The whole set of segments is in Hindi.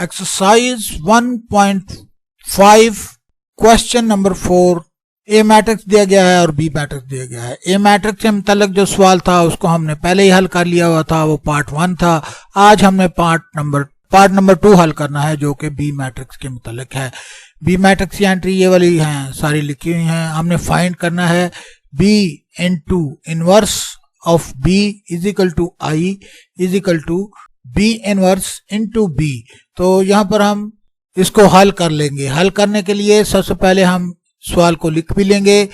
एक्सरसाइज 1.5 क्वेश्चन नंबर 4 ए मैट्रिक्स दिया गया है और बी मैट्रिक्स दिया गया है। ए मैट्रिक्स से मुतल्लिक जो सवाल था उसको हमने पहले ही हल कर लिया हुआ था, वो पार्ट 1 था। आज हमने पार्ट नंबर 2 हल करना है जो कि बी मैट्रिक्स के मुतल्लिक है। बी मैट्रिक्स की एंट्री ये वाली हैं, सारी लिखी हुई हैं। हमने फाइंड करना है B into inverse of B is equal to I is equal to B inverse into B. तो यहाँ पर हम इसको हल कर लेंगे। हल करने के लिए सबसे पहले हम सवाल को लिख भी लेंगे।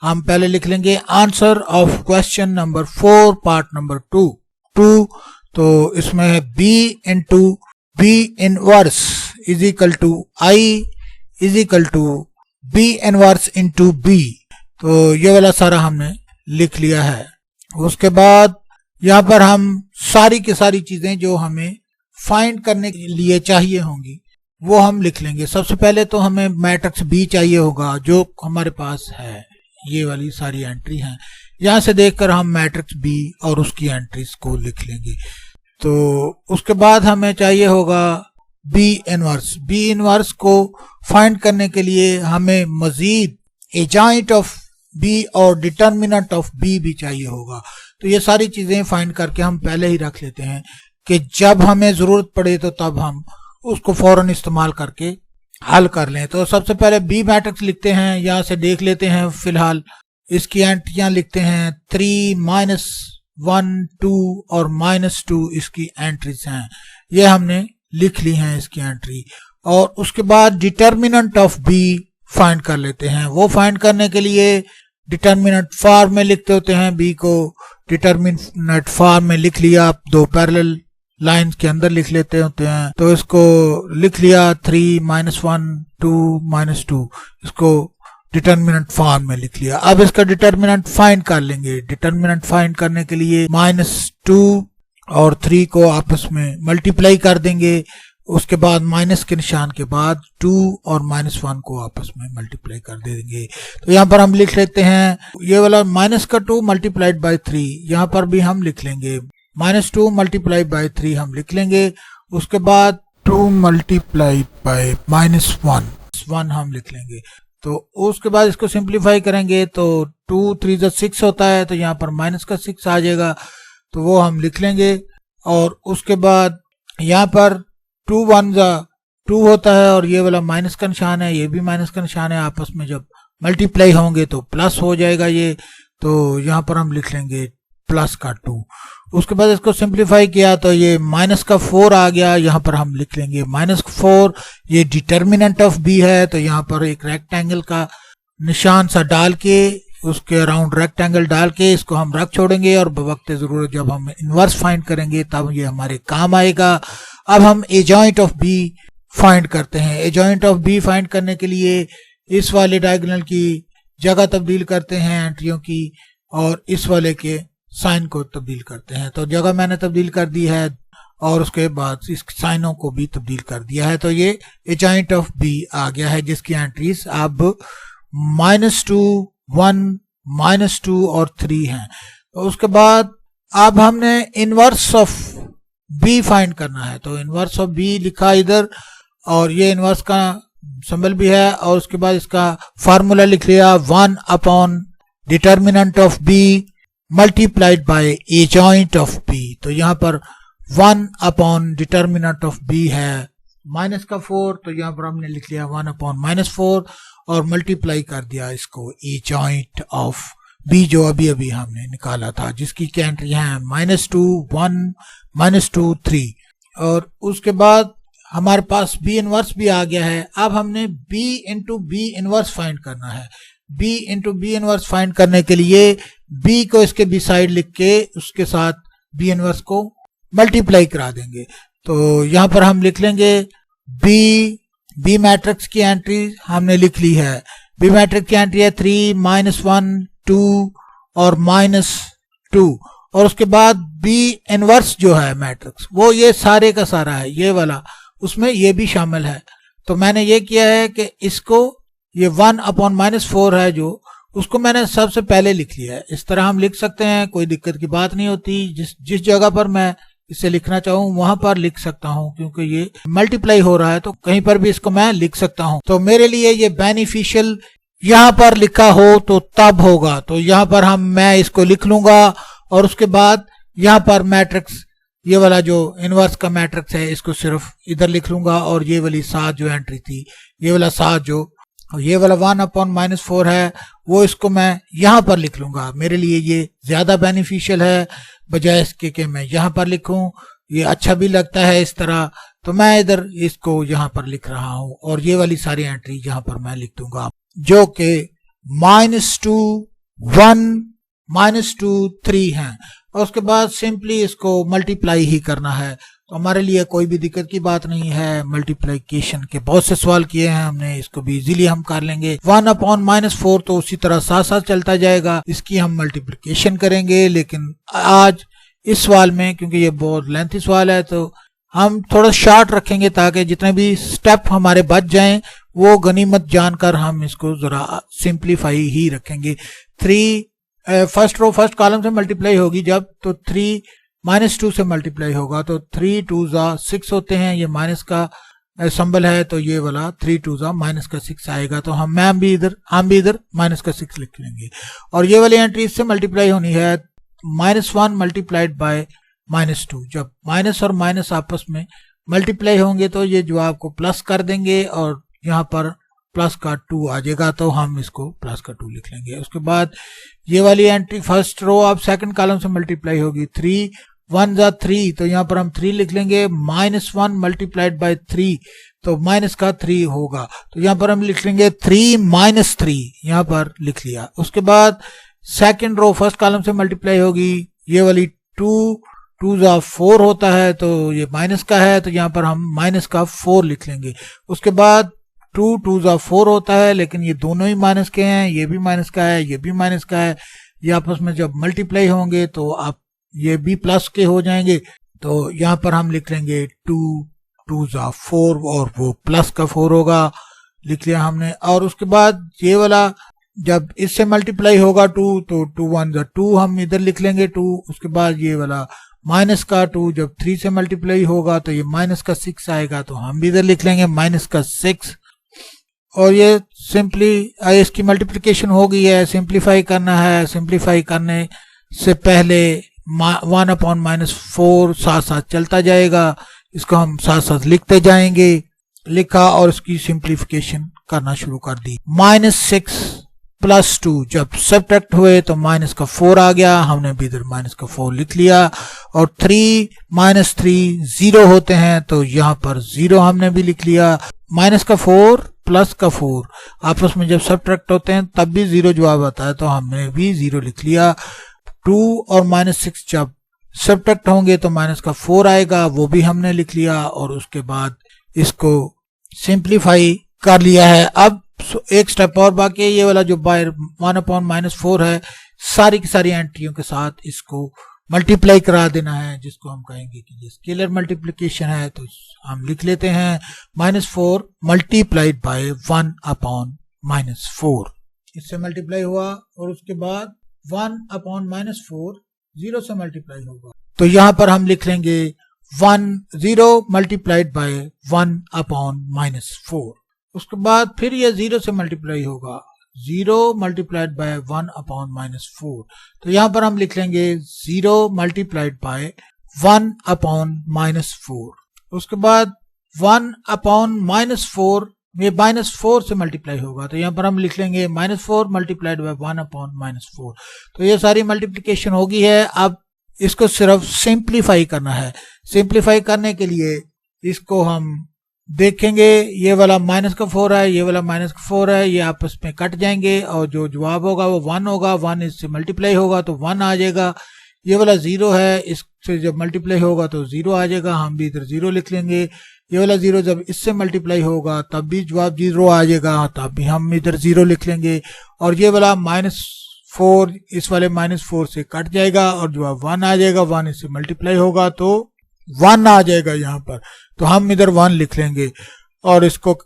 हम पहले लिख लेंगे answer of question number 4 part number 2। तो इसमें है B into B inverse is equal to I is equal to B inverse into B. तो ये वाला सारा हमने लिख लिया है। उसके बाद यहाँ पर हम सारी की सारी चीजें जो हमें फाइंड करने के लिए चाहिए होंगी वो हम लिख लेंगे। सबसे पहले तो हमें मैट्रिक्स बी चाहिए होगा जो हमारे पास है। ये वाली सारी एंट्री हैं, यहाँ से देखकर हम मैट्रिक्स बी और उसकी एंट्रीज को लिख लेंगे। तो उसके बाद हमें चाहिए होगा बी इनवर्स। बी इनवर्स को फाइंड करने के लिए हमें मजीद एजेंट ऑफ बी और डिटर्मिनेंट ऑफ बी भी चाहिए होगा। तो ये सारी चीजें फाइंड करके हम पहले ही रख लेते हैं कि जब हमें जरूरत पड़े तो तब हम उसको फौरन इस्तेमाल करके हल कर लें। तो सबसे पहले बी मैट्रिक्स लिखते हैं, यहाँ से देख लेते हैं। फिलहाल इसकी एंट्रियां लिखते हैं 3, -1, 2 और -2 इसकी एंट्रीज हैं। ये हमने लिख ली हैं इसकी एंट्री। और उसके बाद डिटर्मिनेंट ऑफ बी फाइंड कर लेते हैं। वो फाइंड करने के लिए डिटर्मिनेंट फॉर्म में लिखते होते हैं। बी को डिटर्मिनेंट फॉर्म में लिख लिया, आप दो पैरेलल लाइंस के अंदर लिख लेते होते हैं। तो इसको लिख लिया 3, -1, 2, -2, इसको डिटर्मिनेंट फॉर्म में लिख लिया। अब इसका डिटर्मिनेंट फाइंड कर लेंगे। डिटर्मिनेंट फाइंड करने के लिए -2 और 3 को आपस में मल्टीप्लाई कर देंगे। उसके बाद माइनस के निशान के बाद 2 और -1 को आपस में मल्टीप्लाई कर देंगे। तो यहाँ पर हम लिख लेते हैं ये वाला -2 मल्टीप्लाइड बाय 3, यहाँ पर भी हम लिख लेंगे -2 मल्टीप्लाई बाय 3 हम लिख लेंगे। उसके बाद 2 मल्टीप्लाई बाय -1 हम लिख लेंगे। तो उसके बाद इसको सिंप्लीफाई करेंगे तो 2 3 6 होता है, तो यहाँ पर -6 आ जाएगा, तो वो हम लिख लेंगे। और उसके बाद यहाँ पर 2 1 2 होता है और ये वाला माइनस का निशान है, ये भी माइनस का निशान है। आपस में जब मल्टीप्लाई होंगे तो प्लस हो जाएगा ये, तो यहाँ पर हम लिख लेंगे +2। उसके बाद इसको सिंप्लीफाई किया तो ये -4 आ गया, यहाँ पर हम लिख लेंगे -4। ये डिटर्मिनेंट ऑफ बी है, तो यहाँ पर एक रेक्टेंगल का निशान सा डाल के उसके अराउंड रेक्टेंगल डाल के इसको हम रख छोड़ेंगे और बवक्त जरूरत जब हम इनवर्स फाइंड करेंगे तब ये हमारे काम आएगा। अब हम एजेंट ऑफ बी फाइंड करते हैं। एजेंट ऑफ बी फाइंड करने के लिए इस वाले डायगोनल की जगह तब्दील करते हैं एंट्रियों की, और इस वाले के साइन को तब्दील करते हैं। तो जगह मैंने तब्दील कर दी है और उसके बाद इस साइनों को भी तब्दील कर दिया है। तो ये एजेंट ऑफ बी आ गया है जिसकी एंट्रीज अब -2, 1, -2 और 3 हैं। तो उसके बाद अब हमने इनवर्स ऑफ बी फाइंड करना है। तो इनवर्स ऑफ बी लिखा इधर, और ये इनवर्स का सिंबल भी है। और उसके बाद इसका फार्मूला लिख लिया 1 upon determinant of B multiplied by adjoint of B. तो यहाँ पर 1 अपॉन डिटर्मिनेंट ऑफ बी है -4, तो यहाँ पर हमने लिख लिया 1 अपॉन -4 और मल्टीप्लाई कर दिया इसको एजेंट ऑफ बी जो अभी अभी हमने निकाला था, जिसकी एंट्री है -2, 1, -2, 3। और उसके बाद हमारे पास बी इनवर्स भी आ गया है। अब हमने B into B inverse find करना है। B into B inverse find करने के लिए बी को इसके बी साइड लिख के उसके साथ बी इनवर्स को मल्टीप्लाई करा देंगे। तो यहाँ पर हम लिख लेंगे बी मैट्रिक्स की एंट्री हमने लिख ली है। बी मैट्रिक्स की एंट्री है 3, -1, 2 और -2। और उसके बाद बी इनवर्स जो है मैट्रिक्स वो ये सारे का सारा है, ये वाला, उसमें ये भी शामिल है। तो मैंने ये किया है कि इसको ये 1 अपॉन -4 है जो, उसको मैंने सबसे पहले लिख लिया है। इस तरह हम लिख सकते हैं, कोई दिक्कत की बात नहीं होती। जिस जगह पर मैं इसे लिखना चाहूँ वहां पर लिख सकता हूँ, क्योंकि ये मल्टीप्लाई हो रहा है तो कहीं पर भी इसको मैं लिख सकता हूँ। तो मेरे लिए ये बेनिफिशियल यहाँ पर लिखा हो तो तब होगा, तो यहाँ पर मैं इसको लिख लूंगा और उसके बाद यहाँ पर मैट्रिक्स ये वाला जो इनवर्स का मैट्रिक्स है इसको सिर्फ इधर लिख लूंगा, और ये वाली 7 जो एंट्री थी, ये वाला 7 जो ये वाला 1/-4 है वो इसको मैं यहाँ पर लिख लूंगा। मेरे लिए ये ज्यादा बेनिफिशियल है बजाय इसके कि मैं यहाँ पर लिखूं। ये अच्छा भी लगता है इस तरह, तो मैं इधर इसको यहाँ पर लिख रहा हूं और ये वाली सारी एंट्री यहाँ पर मैं लिख दूंगा, जो कि -2, 1, -2, 3 है। और उसके बाद सिंपली इसको मल्टीप्लाई ही करना है, तो हमारे लिए कोई भी दिक्कत की बात नहीं है। मल्टीप्लिकेशन के बहुत से सवाल किए हैं हमने, इसको भी इजीली हम कर लेंगे। 1/-4 तो उसी तरह साथ साथ चलता जाएगा, इसकी हम मल्टीप्लिकेशन करेंगे। लेकिन आज इस सवाल में, क्योंकि ये बहुत लेंथी सवाल है, तो हम थोड़ा शॉर्ट रखेंगे ताकि जितने भी स्टेप हमारे बच जाएं वो गनीमत जानकर हम इसको जरा सिंप्लीफाई ही रखेंगे। 3 फर्स्ट रो फर्स्ट कॉलम से मल्टीप्लाई होगी जब, तो 3 -2 से मल्टीप्लाई होगा, तो 3 2 6 होते हैं। ये माइनस का सिंबल है, तो ये वाला 3 2 -6 आएगा। तो हम भी इधर -6 लिख लेंगे। और ये वाली एंट्री इससे मल्टीप्लाई होनी है, -1 मल्टीप्लाइड बाय -2। जब माइनस और माइनस आपस में मल्टीप्लाई होंगे तो ये जवाब को प्लस कर देंगे और यहाँ पर प्लस का 2 आ जाएगा, तो हम इसको प्लस का 2 लिख लेंगे। उसके बाद ये वाली एंट्री फर्स्ट रो अब सेकंड कॉलम से मल्टीप्लाई होगी। 3 1 3, तो यहाँ पर हम 3 लिख लेंगे। -1 मल्टीप्लाइड बाय 3, तो माइनस का 3 होगा, तो यहाँ पर हम लिख लेंगे 3 - 3, यहाँ पर लिख लिया। उसके बाद सेकंड रो फर्स्ट कॉलम से मल्टीप्लाई होगी। ये वाली 2 2 4 होता है, तो ये माइनस का है, तो यहाँ पर हम माइनस का 4 लिख लेंगे। उसके बाद 2 2 4 होता है, लेकिन ये दोनों ही माइनस के हैं, ये भी माइनस का है, ये भी माइनस का है। ये आपस में जब मल्टीप्लाई होंगे तो आप ये भी प्लस के हो जाएंगे, तो यहाँ पर हम लिख लेंगे 2 2 4 और वो प्लस का 4 होगा, लिख लिया हमने। और उसके बाद ये वाला जब इससे मल्टीप्लाई होगा 2, तो 2 1 2 हम इधर लिख लेंगे 2। उसके बाद ये वाला माइनस का 2 जब 3 से मल्टीप्लाई होगा तो ये माइनस का 6 आएगा, तो हम भी इधर लिख लेंगे माइनस का 6। और ये सिंपली इसकी मल्टीप्लिकेशन हो गई है, सिंप्लीफाई करना है। सिंप्लीफाई करने से पहले 1/-4 साथ साथ चलता जाएगा, इसको हम साथ साथ लिखते जाएंगे। लिखा और इसकी सिंप्लीफिकेशन करना शुरू कर दी। -6 + 2 जब सब्ट्रैक्ट हुए तो माइनस का 4 आ गया, हमने भी इधर माइनस का 4 लिख लिया। और 3 - 3 0 होते हैं, तो यहाँ पर 0 हमने भी लिख लिया। माइनस का 4 प्लस का 4 आपस में जब सब्ट्रैक्ट होते हैं तब भी 0 जवाब आता है, तो हमने भी 0 लिख लिया। 2 और -6 जब सब्ट्रैक्ट होंगे तो माइनस का 4 आएगा, वो भी हमने लिख लिया। और उसके बाद इसको सिंप्लीफाई कर लिया है। अब एक स्टेप और बाकी है, ये वाला जो बाय 1/-4 है, सारी की सारी एंट्रियों के साथ इसको मल्टीप्लाई करा देना है, जिसको हम कहेंगे कि ये स्केलर मल्टीप्लिकेशन है। तो हम लिख लेते हैं -4 मल्टीप्लाइड बाय 1/-4, इससे मल्टीप्लाई हुआ। और उसके बाद 1/-4 0 से मल्टीप्लाई होगा, तो यहाँ पर हम लिख लेंगे 0 मल्टीप्लाइड बाय 1/-4। उसके बाद फिर ये 0 से मल्टीप्लाई होगा, 0 मल्टीप्लाइड बाय 1/-4, तो यहाँ पर हम लिख लेंगे 0 मल्टीप्लाइड बाय 1/-4। उसके बाद 1/-4 ये -4 से मल्टीप्लाई होगा, तो यहाँ पर हम लिख लेंगे -4 मल्टीप्लाइड बाय 1/-4। तो ये सारी मल्टीप्लिकेशन होगी है। अब इसको सिर्फ सिंप्लीफाई करना है। सिंप्लीफाई करने के लिए इसको हम देखेंगे, ये वाला माइनस का 4 है, ये वाला माइनस का 4 है, ये आपस में कट जाएंगे और जो जवाब होगा वो 1 होगा। 1 इससे मल्टीप्लाई होगा तो 1 आ जाएगा। ये वाला 0 है, इससे जब मल्टीप्लाई होगा तो 0 आ जाएगा, हम भी इधर 0 लिख लेंगे। ये वाला 0 जब इससे मल्टीप्लाई होगा तब भी जवाब 0 आ जाएगा, तब भी हम इधर 0 लिख लेंगे। और ये वाला -4 इस वाले -4 से कट जाएगा और जवाब 1 आ जाएगा। 1 इससे मल्टीप्लाई होगा तो 1 आ जाएगा यहाँ पर, तो हम इधर 1 लिख लेंगे। और इसको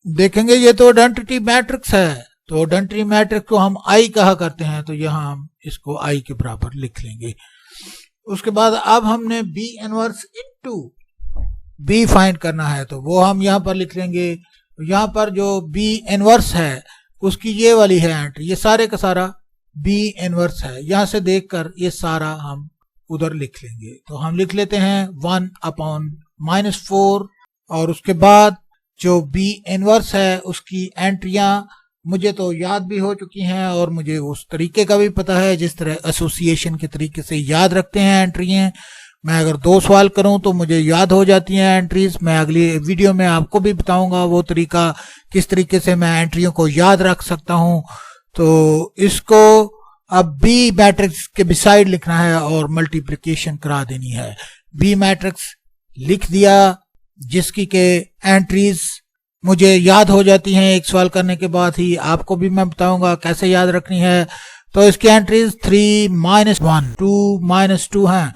देखेंगे, ये तो आइडेंटिटी मैट्रिक्स है, तो आइडेंटिटी मैट्रिक्स को हम आई कहा करते हैं, तो यहाँ हम इसको आई के बराबर लिख लेंगे। उसके बाद अब हमने B inverse into B find करना है, तो वो हम यहाँ पर लिख लेंगे। यहाँ पर जो बी इनवर्स है उसकी ये वाली है एंट्री, ये सारे का सारा बी इनवर्स है। यहाँ से देखकर ये सारा हम उधर लिख लेंगे। तो हम लिख लेते हैं 1/-4, और उसके बाद जो बी इनवर्स है उसकी एंट्रियां मुझे तो याद भी हो चुकी हैं और मुझे उस तरीके का भी पता है जिस तरह एसोसिएशन के तरीके से याद रखते हैं एंट्रियां। मैं अगर 2 सवाल करूं तो मुझे याद हो जाती हैं एंट्रीज। मैं अगली वीडियो में आपको भी बताऊंगा वो तरीका, किस तरीके से मैं एंट्रियों को याद रख सकता हूं। तो इसको अब बी मैट्रिक्स के बिसाइड लिखना है और मल्टीप्लिकेशन करा देनी है। बी मैट्रिक्स लिख दिया जिसकी के एंट्रीज मुझे याद हो जाती हैं एक सवाल करने के बाद ही। आपको भी मैं बताऊंगा कैसे याद रखनी है। तो इसकी एंट्रीज 3-1, 2-2 हैं,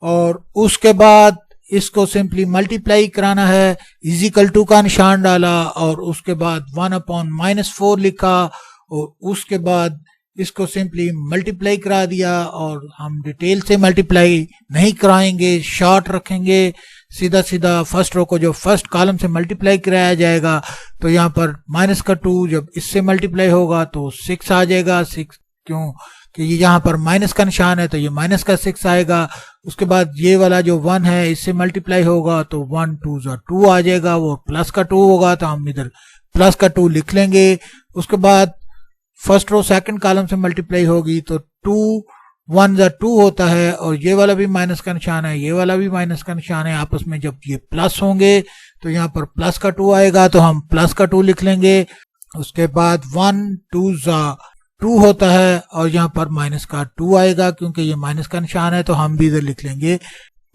और उसके बाद इसको सिंपली मल्टीप्लाई कराना है। इजिकल टू का निशान डाला और उसके बाद 1/-4 लिखा, और उसके बाद इसको सिंपली मल्टीप्लाई करा दिया। और हम डिटेल से मल्टीप्लाई नहीं कराएंगे, शॉर्ट रखेंगे, सीधा सीधा फर्स्ट रो को जो फर्स्ट कॉलम से मल्टीप्लाई कराया जाएगा। तो यहाँ पर -2 जब इससे मल्टीप्लाई होगा तो 6 आ जाएगा। 6 क्यों कि यहाँ पर माइनस का निशान है तो ये -6 आएगा। उसके बाद ये वाला जो 1 है इससे मल्टीप्लाई होगा तो 1 2 2 आ जाएगा, वो +2 होगा तो हम इधर +2 लिख लेंगे। उसके बाद फर्स्ट रो सेकंड कॉलम से मल्टीप्लाई होगी तो 2 1 2 होता है, और ये वाला भी माइनस का निशान है, ये वाला भी माइनस का निशान है। आपस में जब ये प्लस होंगे तो यहाँ पर +2 आएगा तो हम +2 लिख लेंगे। उसके बाद 1 2 2 होता है और यहाँ पर -2 आएगा, क्योंकि ये माइनस का निशान है तो हम भी इधर लिख लेंगे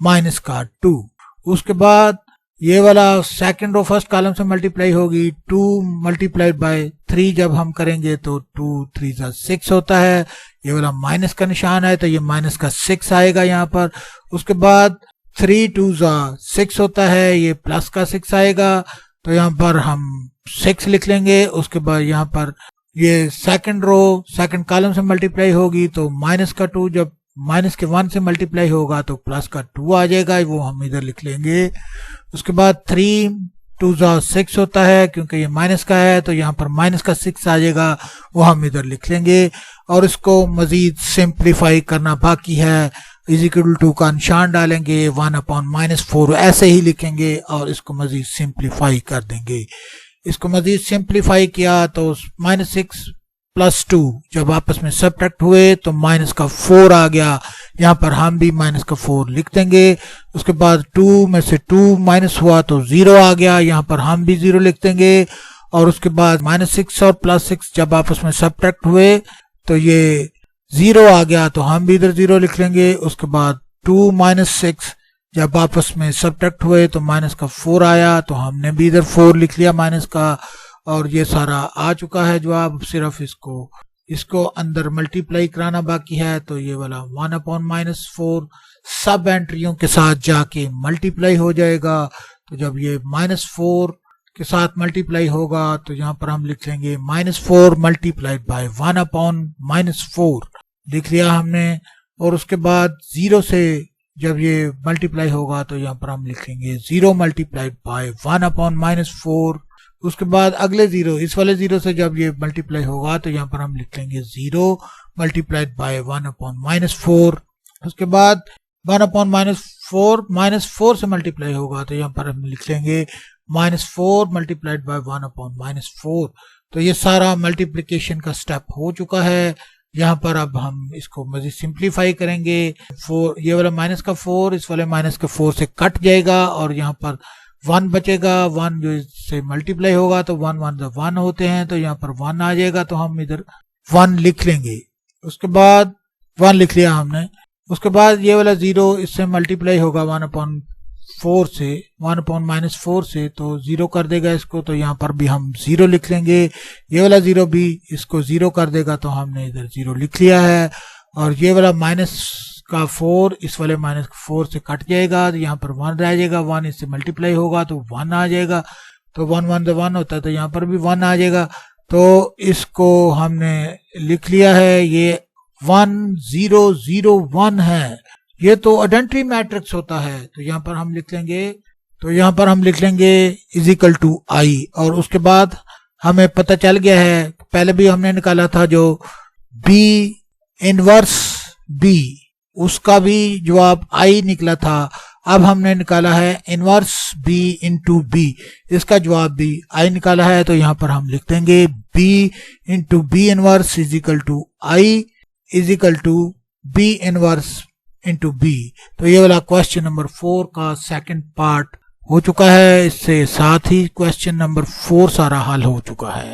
-2। उसके बाद ये वाला सेकंड रो फर्स्ट कॉलम से मल्टीप्लाई होगी, 2 × 3 जब हम करेंगे तो 2 3 6 होता है। ये वाला माइनस का निशान है तो ये -6 आएगा यहाँ पर। उसके बाद 3 2 6 होता है, ये +6 आएगा तो यहाँ पर हम 6 लिख लेंगे। उसके बाद यहाँ पर ये सेकंड रो सेकंड कॉलम से मल्टीप्लाई होगी तो -2 जब -1 से मल्टीप्लाई होगा तो +2 आ जाएगा, वो हम इधर लिख लेंगे। उसके बाद 3 2 6 होता है, क्योंकि ये माइनस का है तो यहाँ पर -6 आ जाएगा, वो हम इधर लिख लेंगे। और इसको मजीद सिंप्लीफाई करना बाकी है। इजिकल टू का निशान डालेंगे, 1/-4 ऐसे ही लिखेंगे और इसको मजीद सिंप्लीफाई कर देंगे। इसको मजीद सिंप्लीफाई किया तो -6 + 2 जब आपस में सब्ट्रैक्ट हुए तो -4 आ गया, यहाँ पर हम भी -4 लिख देंगे। उसके बाद 2 में से 2 माइनस हुआ तो 0 आ गया, यहाँ पर हम भी 0 लिख देंगे। और उसके बाद -6 और +6 जब आपस में सब्ट्रैक्ट हुए तो ये 0 आ गया तो हम भी इधर 0 लिख लेंगे। उसके बाद 2 - 6 जब आपस में सब्ट्रैक्ट हुए तो -4 आया तो हमने भी इधर 4 लिख लिया माइनस का, और ये सारा आ चुका है जवाब। सिर्फ इसको अंदर मल्टीप्लाई कराना बाकी है। तो ये वाला 1/-4 सब एंट्रियों के साथ जाके मल्टीप्लाई हो जाएगा। तो जब ये -4 के साथ मल्टीप्लाई होगा तो यहाँ पर हम लिख लेंगे -4 × 1/-4 लिख लिया हमने। और उसके बाद 0 से जब ये मल्टीप्लाई होगा तो यहाँ पर हम लिखेंगे 0 × 1/-4। उसके बाद अगले 0 इस वाले 0 से जब ये मल्टीप्लाई होगा तो यहाँ पर हम लिख लेंगे 0 × 1/-4। उसके बाद 1/-4 से मल्टीप्लाई होगा तो यहाँ पर हम लिख लेंगे -4 × 1/-4। तो ये सारा मल्टीप्लिकेशन का स्टेप हो चुका है। यहाँ पर अब हम इसको मजीद सिंप्लीफाई करेंगे। 4 ये वाला -4 इस वाले -4 से कट जाएगा और यहाँ पर 1 बचेगा। 1 जो इससे मल्टीप्लाई होगा तो 1 1 1 होते हैं तो यहाँ पर 1 आ जाएगा तो हम इधर 1 लिख लेंगे। उसके बाद 1 लिख लिया हमने। उसके बाद ये वाला 0 इससे मल्टीप्लाई होगा 1/4 से 1/-4 से तो 0 कर देगा इसको, तो यहाँ पर भी हम 0 लिख लेंगे। ये वाला 0 भी इसको 0 कर देगा तो हमने इधर 0 लिख लिया है। और ये वाला -4 इस वाले -4 से कट जाएगा तो यहाँ पर 1 रह जाएगा। 1 इससे मल्टीप्लाई होगा तो 1 आ जाएगा, तो 1 1 1 होता है तो यहाँ पर भी 1 आ जाएगा। तो इसको हमने लिख लिया है। ये 1 0 0 1 है, ये तो आइडेंटिटी मैट्रिक्स होता है, तो यहाँ पर हम लिख लेंगे इज इक्वल टू आई, और उसके बाद हमें पता चल गया है, पहले भी हमने निकाला था जो बी इनवर्स बी, उसका भी जवाब आई निकला था। अब हमने निकाला है इनवर्स बी इंटू बी, इसका जवाब भी आई निकाला है, तो यहाँ पर हम लिख देंगे B into B inverse is equal to I is equal to B inverse into B. तो ये वाला क्वेश्चन नंबर 4 का सेकंड पार्ट हो चुका है। इससे साथ ही क्वेश्चन नंबर 4 सारा हल हो चुका है।